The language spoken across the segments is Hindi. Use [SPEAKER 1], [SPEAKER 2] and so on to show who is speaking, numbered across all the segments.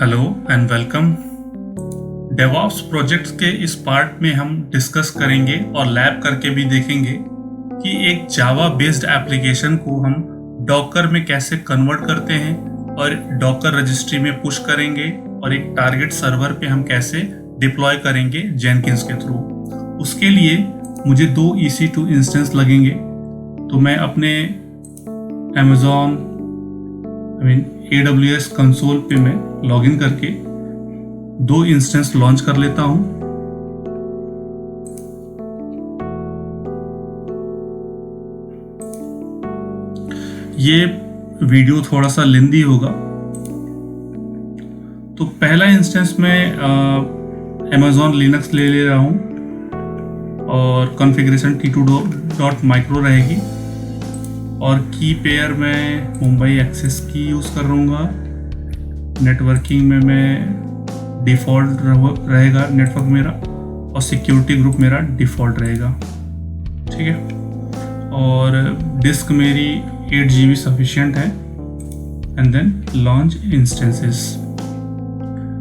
[SPEAKER 1] Hello and welcome. DevOps projects के इस पार्ट में हम डिस्कस करेंगे और लैब करके भी देखेंगे कि एक जावा बेस्ड एप्लीकेशन को हम डॉकर में कैसे कन्वर्ट करते हैं और डॉकर रजिस्ट्री में पुश करेंगे और एक टारगेट सर्वर पे हम कैसे डिप्लॉय करेंगे जेनकिंस के थ्रू। उसके लिए मुझे 2 EC2 इंस्टेंस लगेंगे, तो मैं अपने AWS कंसोल पे मैं लॉगिन करके 2 इंस्टेंस लॉन्च कर लेता हूं। ये वीडियो थोड़ा सा लेंदी होगा, तो पहला इंस्टेंस में Amazon लिनक्स ले रहा हूं और कॉन्फ़िगरेशन t2.micro रहेगी और की पेयर में मुंबई एक्सेस की यूज़ कर रहूँगा। नेटवर्किंग में मैं डिफ़ॉल्ट रहेगा नेटवर्क मेरा, और सिक्योरिटी ग्रुप मेरा डिफ़ॉल्ट रहेगा, ठीक है। और डिस्क मेरी 8 GB सफिशिएंट है। And then launch instances.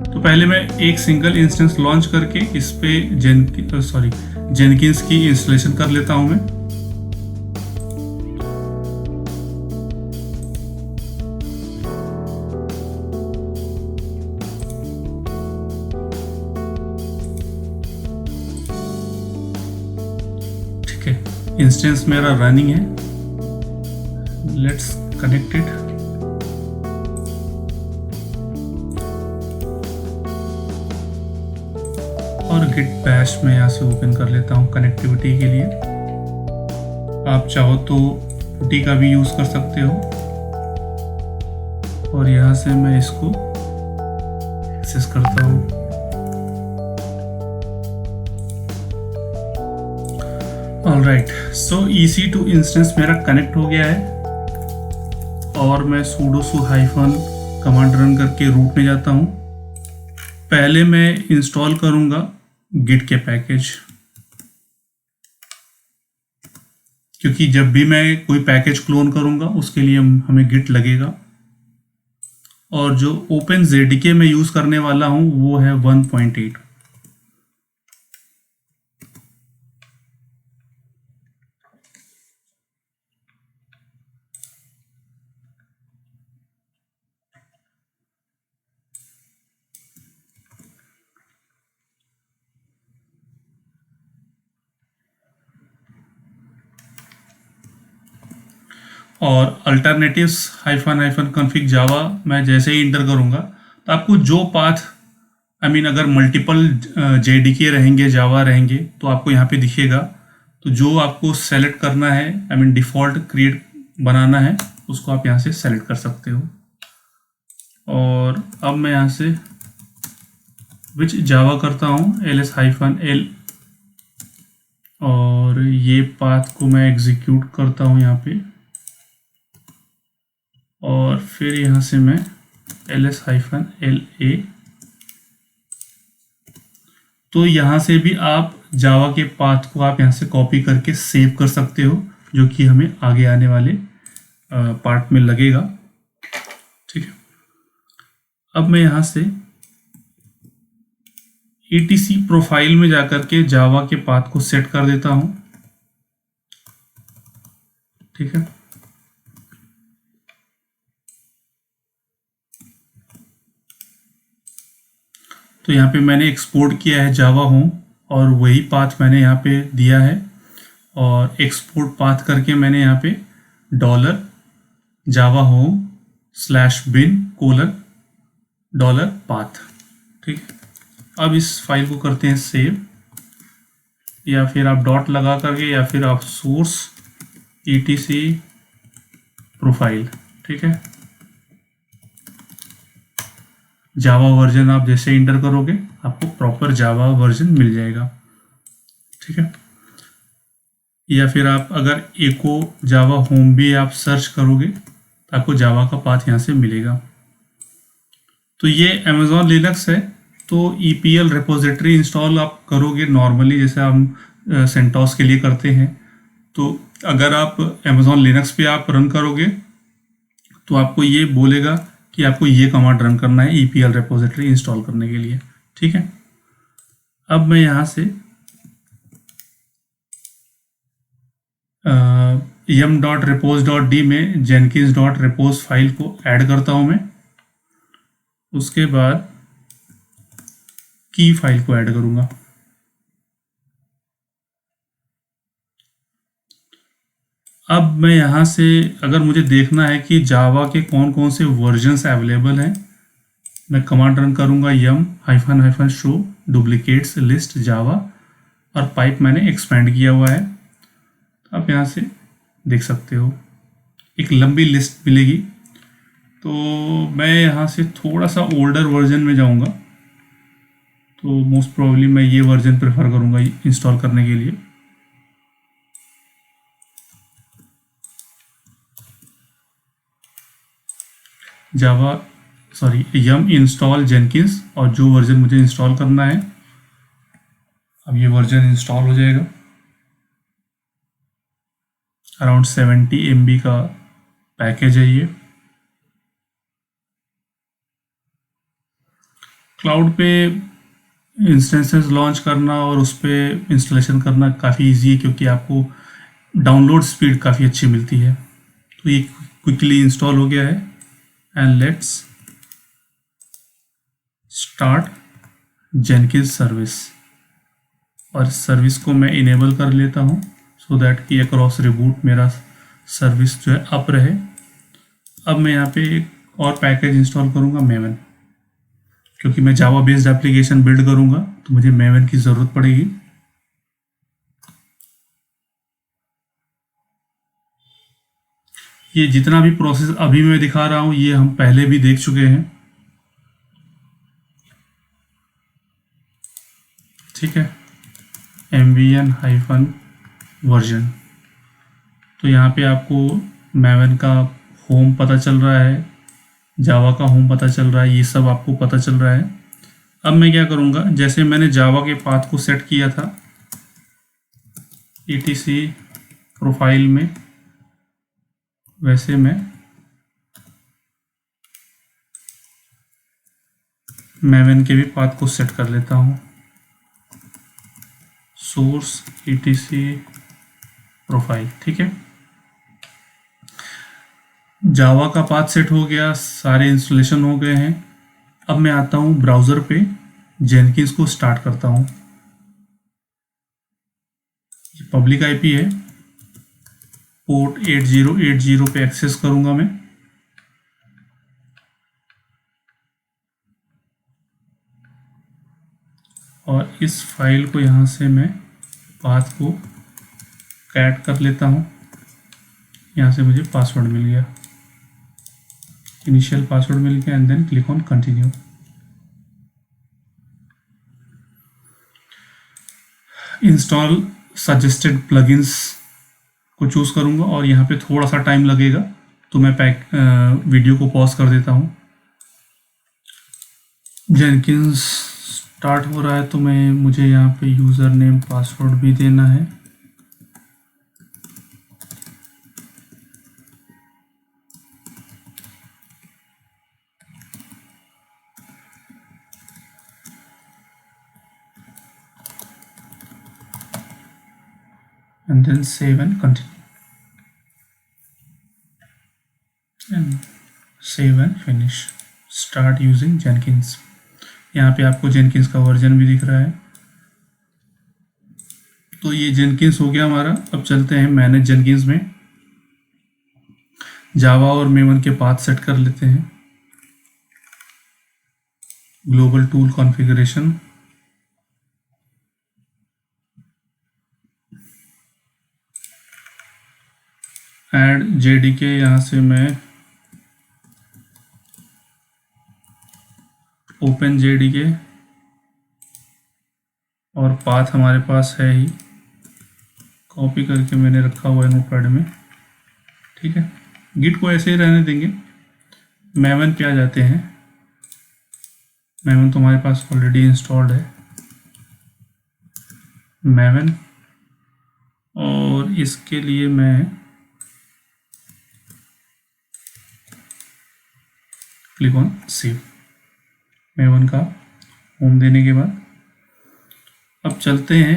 [SPEAKER 1] तो पहले मैं एक सिंगल इंस्टेंस लॉन्च करके इस पे जेनकिंस की इंस्टॉलेशन कर लेता हूँ मैं। इंस्टेंस मेरा रनिंग है। Let's connect it. और गिट बैश में यहाँ से ओपन कर लेता हूँ कनेक्टिविटी के लिए। आप चाहो तो पुटी का भी यूज कर सकते हो, और यहाँ से मैं इसको एक्सेस करता हूँ। ऑलराइट, सो EC2 इंस्टेंस मेरा कनेक्ट हो गया है और मैं sudo हाइफन कमांड रन करके रूट में जाता हूँ। पहले मैं इंस्टॉल करूँगा गिट के पैकेज, क्योंकि जब भी मैं कोई पैकेज क्लोन करूँगा उसके लिए हमें गिट लगेगा। और जो OpenJDK में यूज़ करने वाला हूँ वो है 1.8। और अल्टरनेटिव्स हाइफन कॉन्फ़िग जावा मैं जैसे ही इंटर करूँगा तो आपको जो पाथ अगर मल्टीपल JDK रहेंगे, जावा रहेंगे, तो आपको यहाँ पे दिखेगा। तो जो आपको सेलेक्ट करना है, डिफ़ॉल्ट क्रिएट बनाना है, उसको आप यहाँ से सेलेक्ट कर सकते हो। और अब मैं यहाँ से विच जावा करता हूँ ls-l, और ये पाथ को मैं एग्जीक्यूट करता हूँ यहाँ पे। और फिर यहाँ से मैं ls-la। तो यहाँ से भी आप जावा के पाथ को आप यहाँ से कॉपी करके सेव कर सकते हो, जो कि हमें आगे आने वाले पार्ट में लगेगा, ठीक है। अब मैं यहाँ से etc प्रोफाइल में जाकर के जावा के पाथ को सेट कर देता हूँ, ठीक है। तो यहाँ पे मैंने एक्सपोर्ट किया है जावा होम, और वही पाथ मैंने यहाँ पे दिया है। और एक्सपोर्ट पाथ करके मैंने यहाँ पे $java home/bin: $path, ठीक है। अब इस फाइल को करते हैं सेव, या फिर आप डॉट लगा करके, या फिर आप सोर्स etc प्रोफाइल, ठीक है। जावा वर्जन आप जैसे इंटर करोगे आपको प्रॉपर जावा वर्जन मिल जाएगा, ठीक है। या फिर आप अगर एको जावा होम भी आप सर्च करोगे तो आपको जावा का पाथ यहाँ से मिलेगा। तो ये Amazon लिनक्स है, तो EPL रिपोजिटरी इंस्टॉल आप करोगे नॉर्मली जैसे हम सेंटोस के लिए करते हैं। तो अगर आप Amazon लिनक्स पे आप रन करोगे तो आपको ये बोलेगा कि आपको ये कमांड रन करना है EPL रिपोजिटरी इंस्टॉल करने के लिए। ठीक है, अब मैं यहाँ से yum.repos.d में jenkins.repos फाइल को ऐड करता हूँ मैं। उसके बाद की फाइल को ऐड करूँगा। अब मैं यहाँ से अगर मुझे देखना है कि जावा के कौन कौन से वर्जन्स अवेलेबल हैं, मैं कमांड रन करूँगा yum-show डुप्लीकेट्स लिस्ट जावा, और पाइप मैंने एक्सपेंड किया हुआ है। आप यहाँ से देख सकते हो एक लंबी लिस्ट मिलेगी। तो मैं यहाँ से थोड़ा सा ओल्डर वर्जन में जाऊँगा, तो मोस्ट प्रोबेबली मैं ये वर्जन प्रेफर करूँगा इंस्टॉल करने के लिए। yum इंस्टॉल जेनकिंस, और जो वर्जन मुझे इंस्टॉल करना है, अब ये वर्जन इंस्टॉल हो जाएगा। अराउंड 70 MB का पैकेज है ये। क्लाउड पे इंस्टेंसेस लॉन्च करना और उस पर इंस्टॉलेशन करना काफ़ी इजी है, क्योंकि आपको डाउनलोड स्पीड काफ़ी अच्छी मिलती है। तो ये क्विकली इंस्टॉल हो गया है, and let's start Jenkins service. और सर्विस को मैं इनेबल कर लेता हूँ सो दैट कि अक्रॉस रिबूट मेरा सर्विस जो है अप रहे। अब मैं यहाँ पे एक और पैकेज इंस्टॉल करूँगा, मेवन, क्योंकि मैं जावा बेस्ड एप्लीकेशन बिल्ड करूँगा तो मुझे मेवन की ज़रूरत पड़ेगी। ये जितना भी प्रोसेस अभी मैं दिखा रहा हूँ ये हम पहले भी देख चुके हैं। ठीक है, MVN-वर्जन, तो यहाँ पे आपको मेवन का होम पता चल रहा है, जावा का होम पता चल रहा है, ये सब आपको पता चल रहा है। अब मैं क्या करूँगा, जैसे मैंने जावा के पाथ को सेट किया था ETC प्रोफाइल में, वैसे मैं मेवन के भी पाथ को सेट कर लेता हूँ। सोर्स ETC प्रोफाइल, ठीक है। जावा का पाथ सेट हो गया, सारे इंस्टॉलेशन हो गए हैं। अब मैं आता हूँ ब्राउज़र पे, जेनकिंस को स्टार्ट करता हूँ। ये पब्लिक IP है, पोर्ट 8080 पे एक्सेस करूँगा मैं। और इस फाइल को यहाँ से मैं पाथ को कैट कर लेता हूँ। यहाँ से मुझे पासवर्ड मिल गया, इनिशियल पासवर्ड मिल गया, and then click on continue. Install suggested plugins को चूज करूँगा, और यहाँ पे थोड़ा सा टाइम लगेगा तो मैं वीडियो को पॉज कर देता हूँ। जेनकिंस स्टार्ट हो रहा है, तो मुझे यहाँ पे यूज़र नेम पासवर्ड भी देना है। And then save and continue, and save and finish. Start using Jenkins. यहाँ पे आपको जेनकिंस का वर्जन भी दिख रहा है। तो ये जेनकिंस हो गया हमारा। अब चलते हैं मैनेज जेनकिंस में, जावा और मेवन के पाथ सेट कर लेते हैं। Global tool configuration, add JDK, यहाँ से मैं ओपन JDK, और पाथ हमारे पास है ही, कॉपी करके मैंने रखा हुआ है नोटपैड में। ठीक है, गिट को ऐसे ही रहने देंगे। मेवन पे आ जाते हैं। मेवन तो हमारे पास ऑलरेडी इंस्टॉल्ड है, मेवन, और इसके लिए मैं क्लिक ऑन सेव। मेवन का होम देने के बाद अब चलते हैं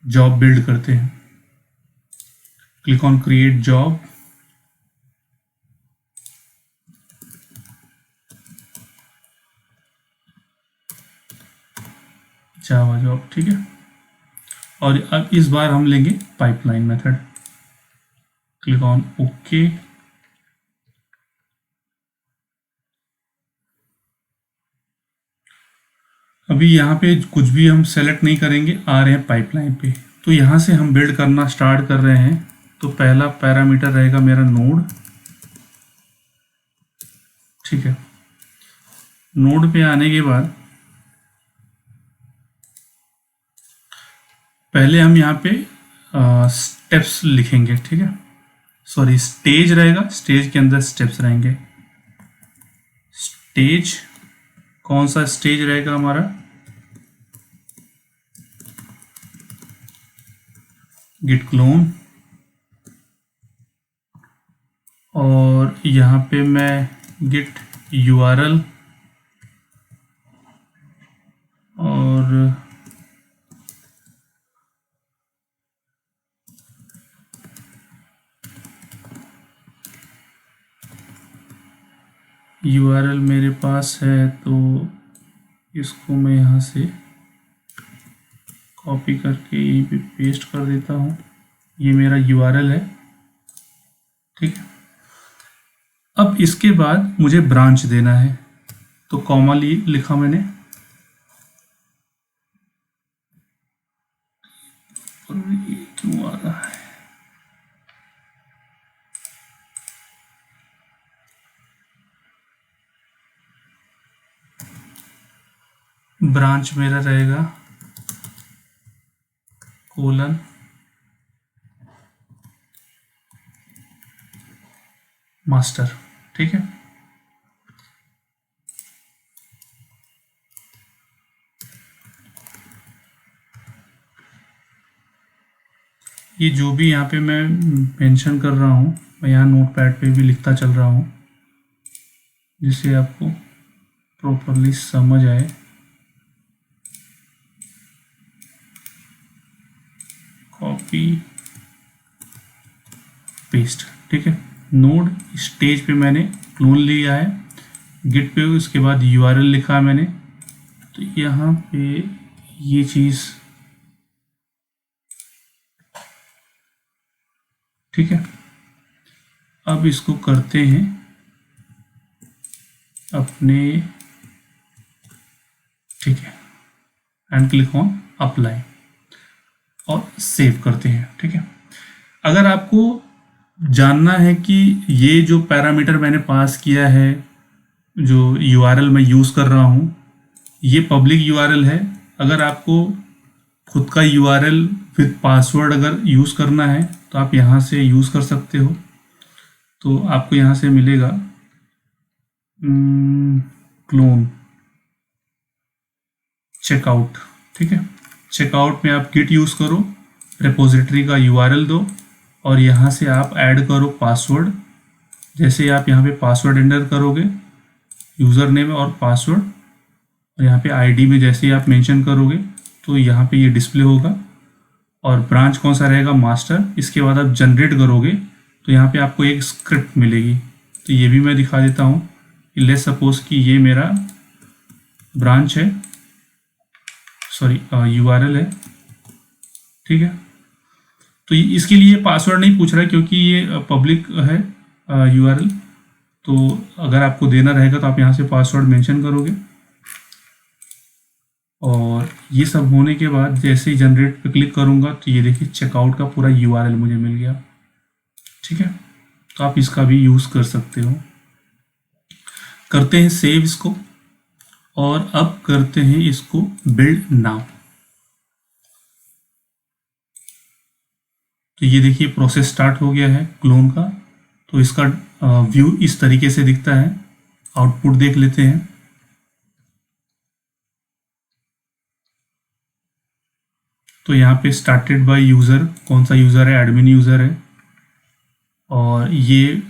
[SPEAKER 1] जॉब बिल्ड करते हैं। Click on create job. Java job, ठीक है। और अब इस बार हम लेंगे pipeline method. Click on okay. अभी यहाँ पे कुछ भी हम सेलेक्ट नहीं करेंगे, आ रहे हैं पाइपलाइन पे। तो यहाँ से हम बिल्ड करना स्टार्ट कर रहे हैं। तो पहला पैरामीटर रहेगा मेरा नोड, ठीक है। नोड पे आने के बाद पहले हम यहाँ पे स्टेप्स लिखेंगे, ठीक है। सॉरी, स्टेज रहेगा, स्टेज के अंदर स्टेप्स रहेंगे। स्टेज, कौन सा स्टेज रहेगा हमारा? Git clone. और यहाँ पे मैं गिट यूआरएल और यूआरएल मेरे पास है, तो इसको मैं यहाँ से कॉपी करके यहीं पे पेस्ट कर देता हूँ। ये मेरा यूआरएल है, ठीक है। अब इसके बाद मुझे ब्रांच देना है, तो कॉमा लिखा मैंने। ये क्यों आ रहा है? ब्रांच मेरा रहेगा कोलन मास्टर, ठीक है। ये जो भी यहाँ पे मैं मेंशन कर रहा हूँ, मैं यहाँ नोटपैड पे भी लिखता चल रहा हूँ, जिससे आपको प्रॉपरली समझ आए। कॉपी पेस्ट, ठीक है। नोड स्टेज पे मैंने क्लोन लिया है, गिट पे उसके बाद यूआरएल लिखा है मैंने। तो यहाँ पे ये चीज़, ठीक है। अब इसको करते हैं अपने, ठीक है, एंड क्लिक ऑन अप्लाई और सेव करते हैं, ठीक है। अगर आपको जानना है कि ये जो पैरामीटर मैंने पास किया है, जो यूआरएल मैं यूज़ कर रहा हूँ, ये पब्लिक यूआरएल है। अगर आपको खुद का यूआरएल विद पासवर्ड अगर यूज़ करना है तो आप यहाँ से यूज़ कर सकते हो। तो आपको यहाँ से मिलेगा क्लोन चेकआउट, ठीक है। चेकआउट में आप गिट यूज़ करो, रिपोजिटरी का यूआरएल दो और यहाँ से आप ऐड करो पासवर्ड। जैसे आप यहाँ पे पासवर्ड एंटर करोगे, यूज़र नेम और पासवर्ड, और यहाँ पे आईडी में जैसे ही आप मेंशन करोगे तो यहाँ पे ये डिस्प्ले होगा। और ब्रांच कौन सा रहेगा? मास्टर। इसके बाद आप जनरेट करोगे तो यहाँ पे आपको एक स्क्रिप्ट मिलेगी। तो ये भी मैं दिखा देता हूँ। लेट्स सपोज कि ये मेरा ब्रांच है, सॉरी यूआरएल है, ठीक है। तो इसके लिए पासवर्ड नहीं पूछ रहा है क्योंकि ये पब्लिक है यूआरएल। तो अगर आपको देना रहेगा तो आप यहाँ से पासवर्ड मेंशन करोगे। और ये सब होने के बाद जैसे ही जनरेट पे क्लिक करूँगा तो ये देखिए चेकआउट का पूरा यूआरएल मुझे मिल गया, ठीक है। तो आप इसका भी यूज़ कर सकते हो। करते हैं सेव इसको और अब करते हैं इसको बिल्ड नाउ। तो ये देखिए प्रोसेस स्टार्ट हो गया है क्लोन का। तो इसका व्यू इस तरीके से दिखता है। आउटपुट देख लेते हैं। तो यहाँ पे स्टार्टेड बाय यूज़र, कौन सा यूज़र है? एडमिन यूज़र है। और ये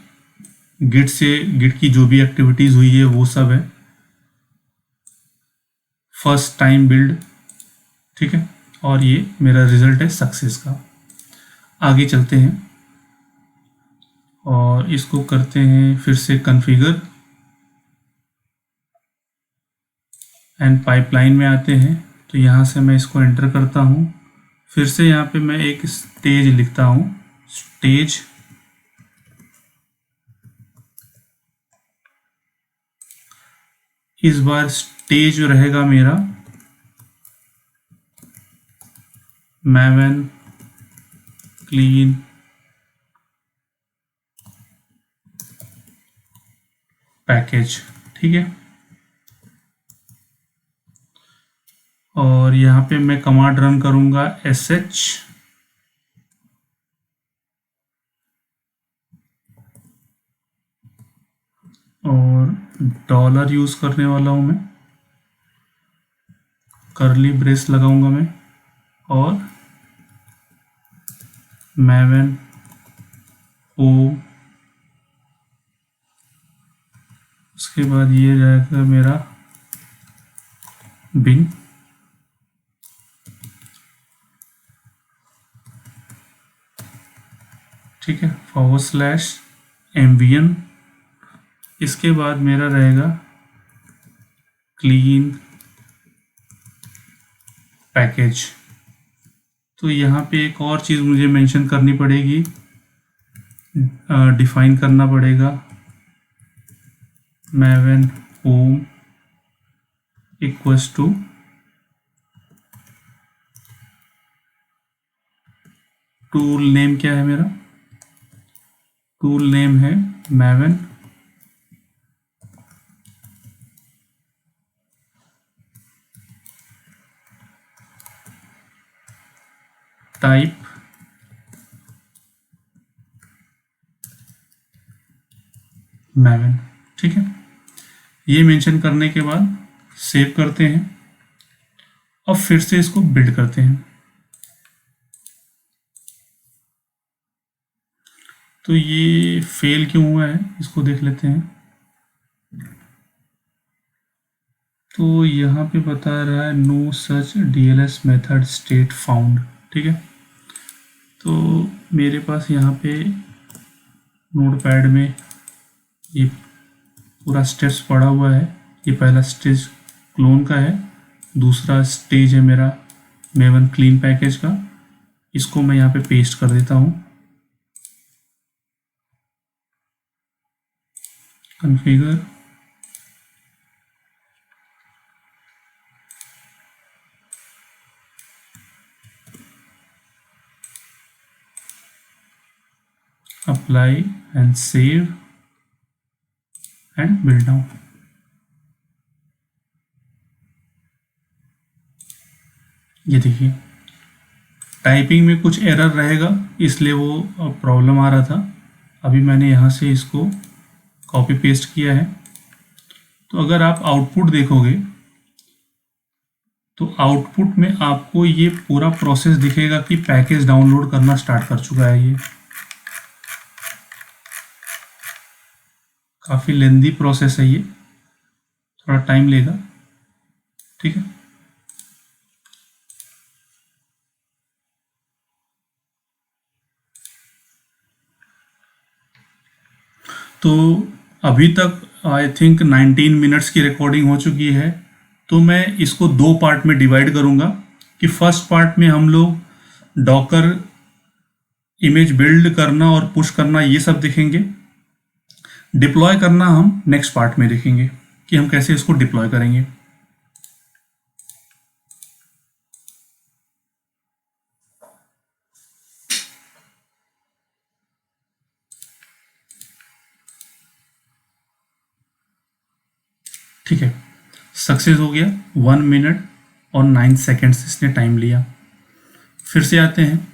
[SPEAKER 1] गिट की जो भी एक्टिविटीज़ हुई है वो सब है। फर्स्ट टाइम बिल्ड, ठीक है, और ये मेरा रिजल्ट है सक्सेस का। आगे चलते हैं और इसको करते हैं फिर से कॉन्फ़िगर एंड पाइपलाइन में आते हैं। तो यहाँ से मैं इसको एंटर करता हूँ। फिर से यहाँ पे मैं एक स्टेज लिखता हूँ, स्टेज इस बार स्टेज रहेगा मेरा मैवन क्लीन पैकेज, ठीक है। और यहाँ पे मैं कमांड रन करूँगा sh और डॉलर यूज़ करने वाला हूँ मैं, कर्ली ब्रेस लगाऊंगा मैं, और मैवन होम, उसके बाद ये रहेगा मेरा बिन, ठीक है, /MVN। इसके बाद मेरा रहेगा क्लीन पैकेज। तो यहाँ पे एक और चीज़ मुझे मेंशन करनी पड़ेगी, डिफाइन करना पड़ेगा Maven home equals to tool name. क्या है मेरा टूल नेम? है मैवन टाइप मैवन, ठीक है। ये मेंशन करने के बाद सेव करते हैं और फिर से इसको बिल्ड करते हैं। तो ये फेल क्यों हुआ है इसको देख लेते हैं। तो यहाँ पे बता रहा है no such DLS method state found, ठीक है। तो मेरे पास यहाँ पे नोटपैड में ये पूरा स्टेप्स पड़ा हुआ है। ये पहला स्टेज क्लोन का है, दूसरा स्टेज है मेरा मैवन क्लीन पैकेज का। इसको मैं यहाँ पे पेस्ट कर देता हूँ, configure apply and save and build down. ये देखिए टाइपिंग में कुछ एरर रहेगा इसलिए वो प्रॉब्लम आ रहा था। अभी मैंने यहाँ से इसको कॉपी पेस्ट किया है। तो अगर आप आउटपुट देखोगे तो आउटपुट में आपको ये पूरा प्रोसेस दिखेगा कि पैकेज डाउनलोड करना स्टार्ट कर चुका है। ये काफ़ी लेंदी प्रोसेस है, ये थोड़ा टाइम लेगा, ठीक है। तो अभी तक आई थिंक 19 मिनट्स की रिकॉर्डिंग हो चुकी है। तो मैं इसको दो पार्ट में डिवाइड करूंगा कि फर्स्ट पार्ट में हम लोग डॉकर इमेज बिल्ड करना और पुश करना ये सब देखेंगे। डिप्लॉय करना हम नेक्स्ट पार्ट में देखेंगे कि हम कैसे इसको डिप्लॉय करेंगे। ठीक है, सक्सेस हो गया। 1 मिनट और 9 सेकेंड्स इसने टाइम लिया। फिर से आते हैं,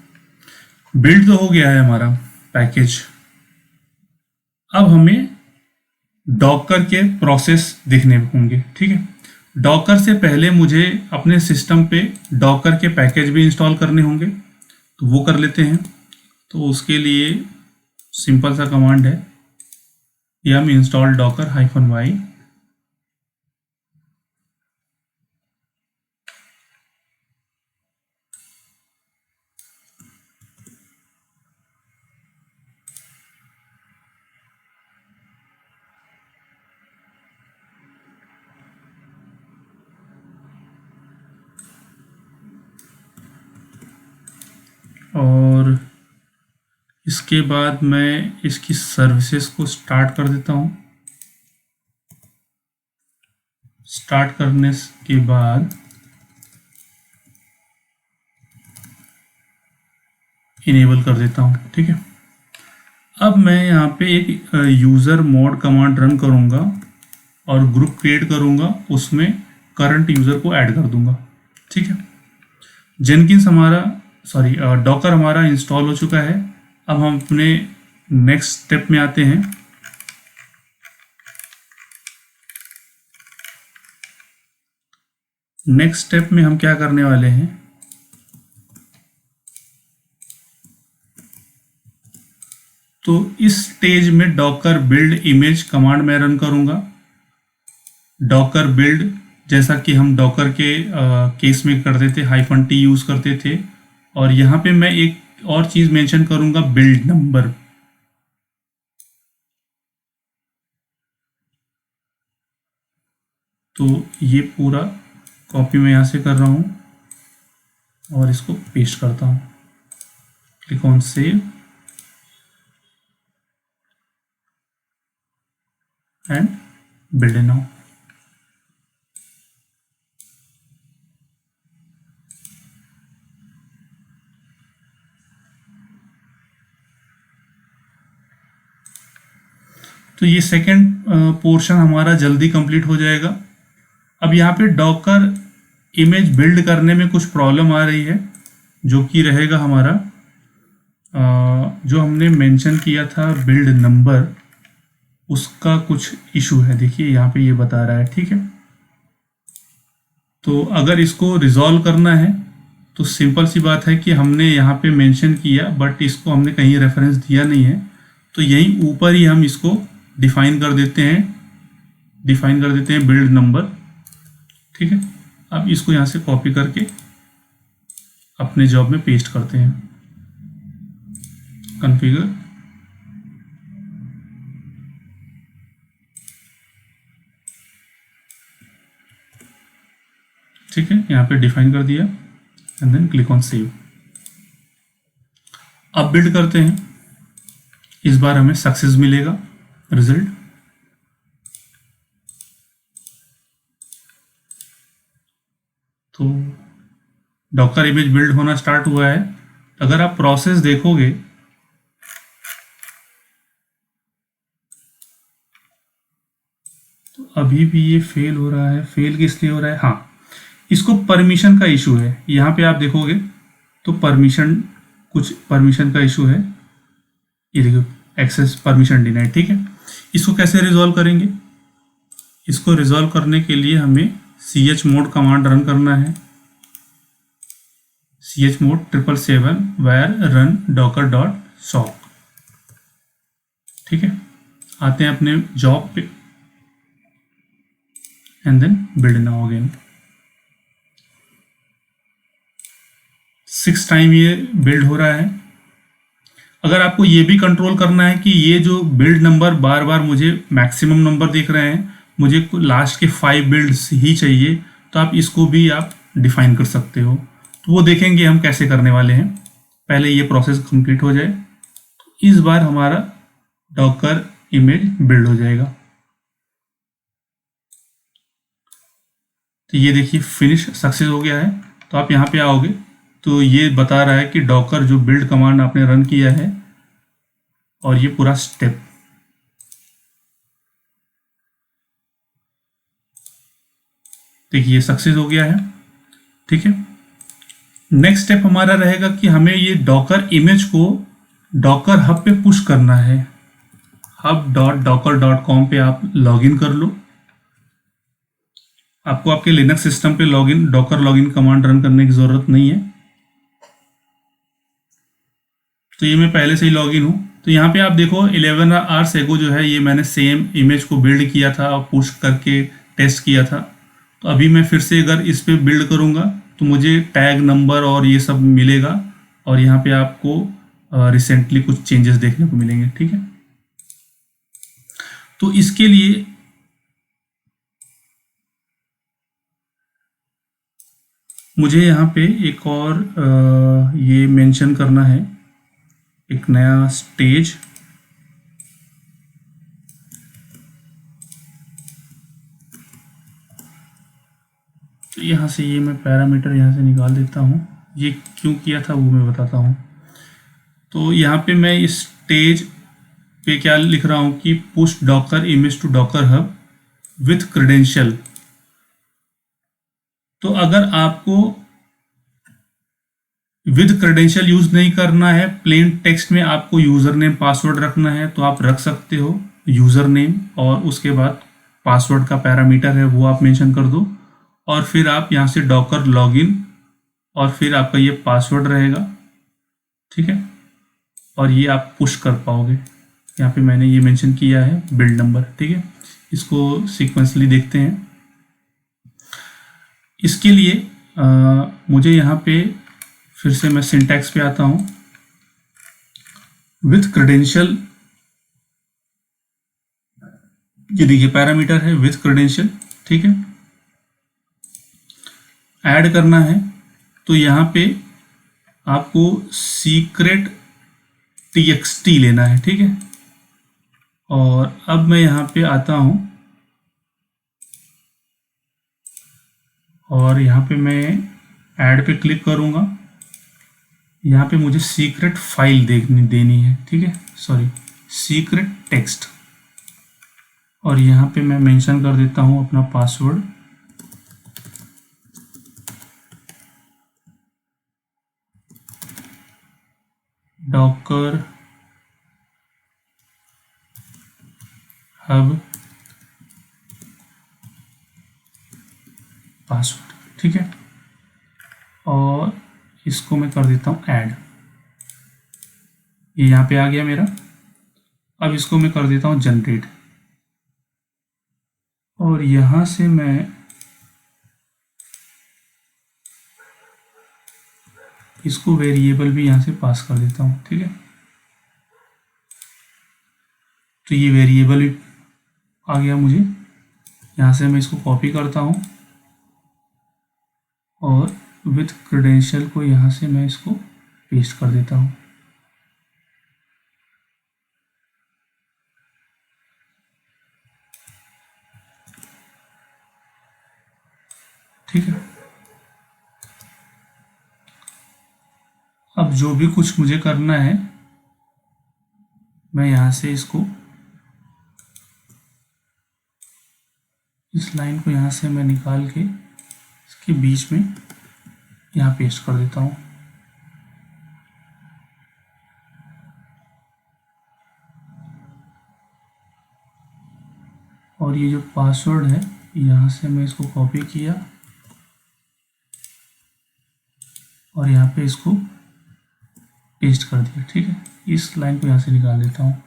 [SPEAKER 1] बिल्ड तो हो गया है हमारा पैकेज। अब हमें डॉकर के प्रोसेस देखने होंगे, ठीक है। डॉकर से पहले मुझे अपने सिस्टम पे डॉकर के पैकेज भी इंस्टॉल करने होंगे, तो वो कर लेते हैं। तो उसके लिए सिंपल सा कमांड है yum install docker -y और इसके बाद मैं इसकी सर्विसेज को स्टार्ट कर देता हूँ। स्टार्ट करने के बाद इनेबल कर देता हूँ। ठीक है, अब मैं यहाँ पे एक यूज़र मोड कमांड रन करूँगा और ग्रुप क्रिएट करूँगा, उसमें करंट यूज़र को ऐड कर दूँगा। ठीक है, जेनकिंस डॉकर हमारा इंस्टॉल हो चुका है। अब हम अपने नेक्स्ट स्टेप में आते हैं। नेक्स्ट स्टेप में हम क्या करने वाले हैं, तो इस स्टेज में डॉकर बिल्ड इमेज कमांड मैं रन करूंगा। डॉकर बिल्ड, जैसा कि हम डॉकर के केस में करते थे, -t यूज करते थे। और यहाँ पे मैं एक और चीज मेंशन करूंगा, बिल्ड नंबर। तो ये पूरा कॉपी मैं यहाँ से कर रहा हूँ और इसको पेस्ट करता हूँ। Click on save and build now. तो ये सेकंड पोर्शन हमारा जल्दी कंप्लीट हो जाएगा। अब यहाँ पे डॉकर इमेज बिल्ड करने में कुछ प्रॉब्लम आ रही है, जो कि रहेगा हमारा जो हमने मेंशन किया था बिल्ड नंबर, उसका कुछ इशू है। देखिए यहाँ पे ये बता रहा है। ठीक है, तो अगर इसको रिजॉल्व करना है तो सिंपल सी बात है कि हमने यहाँ पे मेंशन किया, बट इसको हमने कहीं रेफरेंस दिया नहीं है, तो यहीं ऊपर ही हम इसको डिफाइन कर देते हैं बिल्ड नंबर। ठीक है, अब इसको यहाँ से कॉपी करके अपने जॉब में पेस्ट करते हैं। कॉन्फ़िगर, ठीक है, यहाँ पे डिफाइन कर दिया and then click on save. अब बिल्ड करते हैं। इस बार हमें सक्सेस मिलेगा रिजल्ट। तो डॉकर इमेज बिल्ड होना स्टार्ट हुआ है। अगर आप प्रोसेस देखोगे तो अभी भी ये फेल हो रहा है। फेल किस लिए हो रहा है? हाँ, इसको परमिशन का इशू है। यहाँ पे आप देखोगे तो कुछ परमिशन का इशू है। ये देखो, एक्सेस परमिशन डिनाइड। ठीक है, इसको कैसे रिजॉल्व करेंगे? इसको रिजॉल्व करने के लिए हमें chmod कमांड रन करना है। chmod 777 where run docker.sock। ठीक है, आते हैं अपने जॉब पे and then build now again. 6 time ये बिल्ड हो रहा है। अगर आपको ये भी कंट्रोल करना है कि ये जो बिल्ड नंबर बार बार मुझे मैक्सिमम नंबर दिख रहे हैं, मुझे लास्ट के 5 बिल्ड्स ही चाहिए, तो आप इसको भी आप डिफाइन कर सकते हो। तो वो देखेंगे हम कैसे करने वाले हैं। पहले ये प्रोसेस कंप्लीट हो जाए, तो इस बार हमारा डॉकर इमेज बिल्ड हो जाएगा। तो ये देखिए फिनिश सक्सेस हो गया है। तो आप यहाँ पे आओगे तो ये बता रहा है कि डॉकर जो बिल्ड कमांड आपने रन किया है और ये पूरा स्टेप। देखिए सक्सेस हो गया है। ठीक है, नेक्स्ट स्टेप हमारा रहेगा कि हमें ये डॉकर इमेज को डॉकर हब पे पुश करना है। hub.docker.com पे आप लॉगिन कर लो। आपको आपके लिनक्स सिस्टम पे डॉकर लॉगिन कमांड रन करने की जरूरत नहीं है। तो ये मैं पहले से ही लॉगिन हूँ। तो यहाँ पे आप देखो 11 आवर्स एगो जो है ये मैंने सेम इमेज को बिल्ड किया था और पुश करके टेस्ट किया था। तो अभी मैं फिर से अगर इस पे बिल्ड करूँगा तो मुझे टैग नंबर और ये सब मिलेगा और यहाँ पे आपको रिसेंटली कुछ चेंजेस देखने को मिलेंगे। ठीक है, तो इसके लिए मुझे यहाँ पे एक और ये मेंशन करना है, एक नया स्टेज। तो यहाँ से ये मैं पैरामीटर यहाँ से निकाल देता हूँ। ये क्यों किया था वो मैं बताता हूँ। तो यहाँ पे मैं इस स्टेज पे क्या लिख रहा हूँ कि push docker image to docker hub with credential. तो अगर आपको विद क्रेडेंशियल यूज नहीं करना है, प्लेन टेक्स्ट में आपको यूजर नेम पासवर्ड रखना है तो आप रख सकते हो यूजर नेम, और उसके बाद पासवर्ड का पैरामीटर है वो आप मेंशन कर दो, और फिर आप यहाँ से डॉकर लॉगिन और फिर आपका ये पासवर्ड रहेगा। ठीक है, और ये आप पुश कर पाओगे। यहाँ पे मैंने ये मेंशन किया है बिल्ड नंबर। ठीक है, इसको सीक्वेंसली देखते हैं। इसके लिए मुझे यहाँ पे फिर से मैं सिंटैक्स पे आता हूँ। विथ क्रेडेंशियल, ये देखिए पैरामीटर है विथ क्रेडेंशियल। ठीक है, ऐड करना है तो यहाँ पे आपको सीक्रेट txt लेना है। ठीक है, और अब मैं यहाँ पे आता हूँ और यहाँ पे मैं ऐड पे क्लिक करूँगा। यहाँ पे मुझे सीक्रेट फाइल देनी है। ठीक है, सॉरी, सीक्रेट टेक्स्ट, और यहाँ पे मैं मेंशन कर देता हूँ अपना पासवर्ड। Docker hub password. ठीक है, और इसको मैं कर देता हूँ ऐड। ये यहाँ पे आ गया मेरा। अब इसको मैं कर देता हूँ जनरेट, और यहाँ से मैं इसको वेरिएबल भी यहाँ से पास कर देता हूँ। ठीक है, तो ये वेरिएबल भी आ गया मुझे। यहाँ से मैं इसको कॉपी करता हूँ और विथ क्रेडेंशियल को यहाँ से मैं इसको पेस्ट कर देता हूँ। ठीक है, अब जो भी कुछ मुझे करना है मैं यहाँ से इसको, इस लाइन को यहाँ से मैं निकाल के इसके बीच में यहाँ पेस्ट कर देता हूँ। और ये जो पासवर्ड है यहाँ से मैं इसको कॉपी किया और यहाँ पे इसको पेस्ट कर दिया। ठीक है, इस लाइन को यहाँ से निकाल देता हूँ।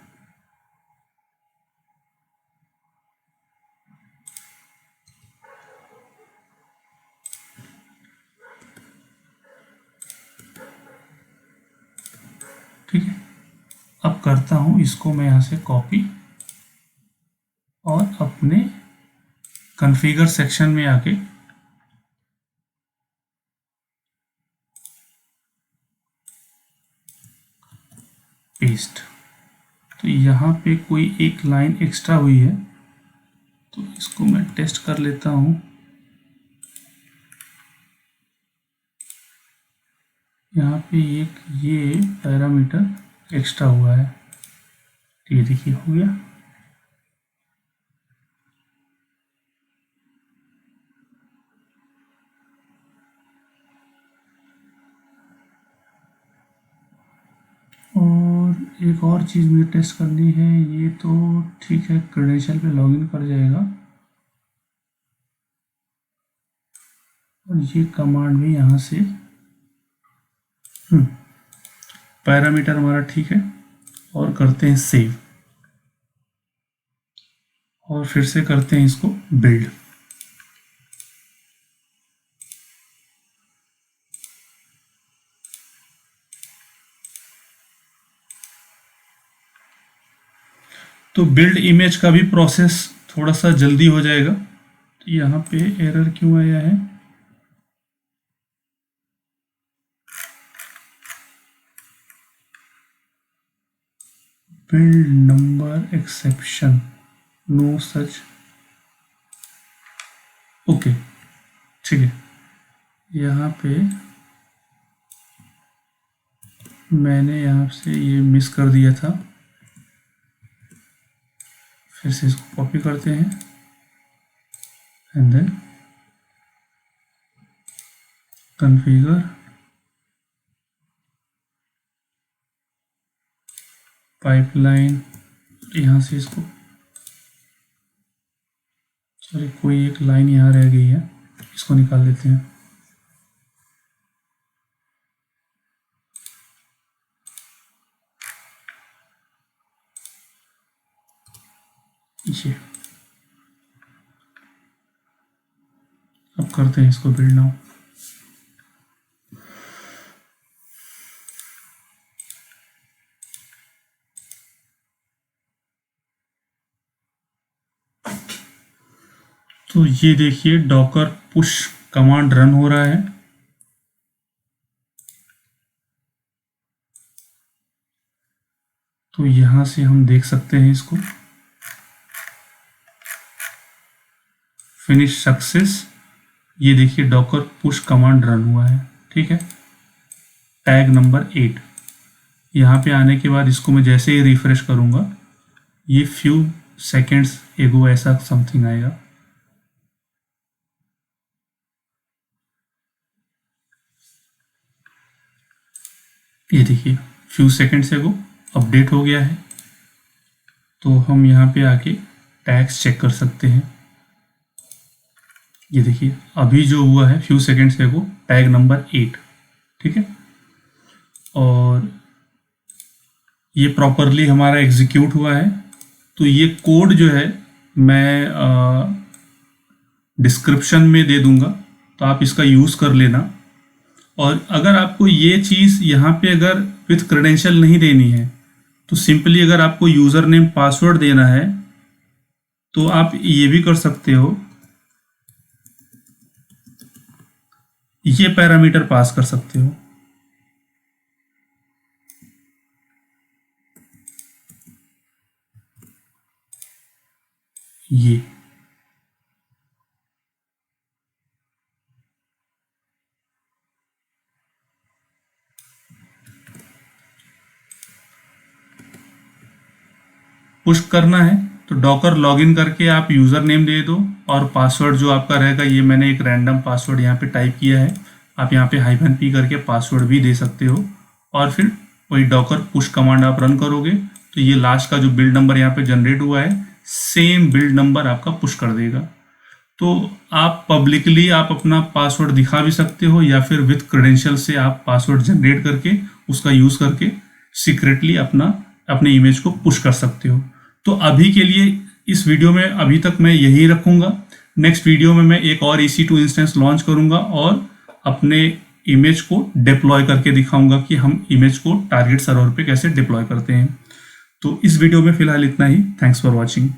[SPEAKER 1] ठीक है, अब करता हूँ इसको मैं यहाँ से कॉपी और अपने कॉन्फ़िगर सेक्शन में आके पेस्ट। तो यहाँ पे कोई एक लाइन एक्स्ट्रा हुई है तो इसको मैं टेस्ट कर लेता हूँ। यहाँ पे एक ये पैरामीटर एक्स्ट्रा हुआ है, ये देखिए हो गया। और एक और चीज़ मुझे टेस्ट करनी है, ये तो ठीक है क्रेडेंशियल पे लॉगिन कर जाएगा, और ये कमांड भी यहाँ से पैरामीटर हमारा ठीक है। और करते हैं सेव और फिर से करते हैं इसको बिल्ड। तो बिल्ड इमेज का भी प्रोसेस थोड़ा सा जल्दी हो जाएगा। तो यहाँ पे एरर क्यों आया है? Build number exception, no such. Okay ठीक है, यहाँ पे मैंने यहाँ से ये मिस कर दिया था। फिर से इसको कॉपी करते हैं एंड देन कॉन्फ़िगर, पाइपलाइन, यहाँ से इसको, सॉरी कोई एक लाइन यहाँ रह गई है, इसको निकाल देते हैं। ये अब करते हैं इसको बिल्ड नाउ। तो ये देखिए डॉकर पुश कमांड रन हो रहा है। तो यहां से हम देख सकते हैं इसको, फिनिश सक्सेस। ये देखिए डॉकर पुश कमांड रन हुआ है, ठीक है। Tag number 8। यहाँ पे आने के बाद इसको मैं जैसे ही रिफ्रेश करूँगा, ये फ्यू सेकेंड्स एगो ऐसा समथिंग आएगा। ये देखिए फ्यू सेकेंड्स एगो अपडेट हो गया है। तो हम यहाँ पे आके टैग्स चेक कर सकते हैं। ये देखिए अभी जो हुआ है फ्यू सेकेंड्स एगो, टैग नंबर 8, ठीक है। और ये प्रॉपरली हमारा एग्जीक्यूट हुआ है। तो ये कोड जो है मैं डिस्क्रिप्शन में दे दूंगा, तो आप इसका यूज़ कर लेना। और अगर आपको ये चीज़ यहाँ पे अगर विथ क्रेडेंशियल नहीं देनी है, तो सिंपली अगर आपको यूज़र नेम पासवर्ड देना है तो आप ये भी कर सकते हो, ये पैरामीटर पास कर सकते हो। ये पुश करना है तो डॉकर लॉगिन करके आप यूज़र नेम दे दो और पासवर्ड जो आपका रहेगा, ये मैंने एक रैंडम पासवर्ड यहाँ पे टाइप किया है। आप यहाँ पे -p करके पासवर्ड भी दे सकते हो। और फिर वही डॉकर पुश कमांड आप रन करोगे तो ये लास्ट का जो बिल्ड नंबर यहाँ पे जनरेट हुआ है, सेम बिल्ड नंबर आपका पुश कर देगा। तो आप पब्लिकली आप अपना पासवर्ड दिखा भी सकते हो, या फिर विथ क्रेडेंशियल से आप पासवर्ड जनरेट करके उसका यूज़ करके सीक्रेटली अपने इमेज को पुश कर सकते हो। तो अभी के लिए इस वीडियो में अभी तक मैं यही रखूँगा। नेक्स्ट वीडियो में मैं एक और EC2 इंस्टेंस लॉन्च करूँगा और अपने इमेज को डिप्लॉय करके दिखाऊंगा कि हम इमेज को टारगेट सर्वर पे कैसे डिप्लॉय करते हैं। तो इस वीडियो में फिलहाल इतना ही। Thanks for watching.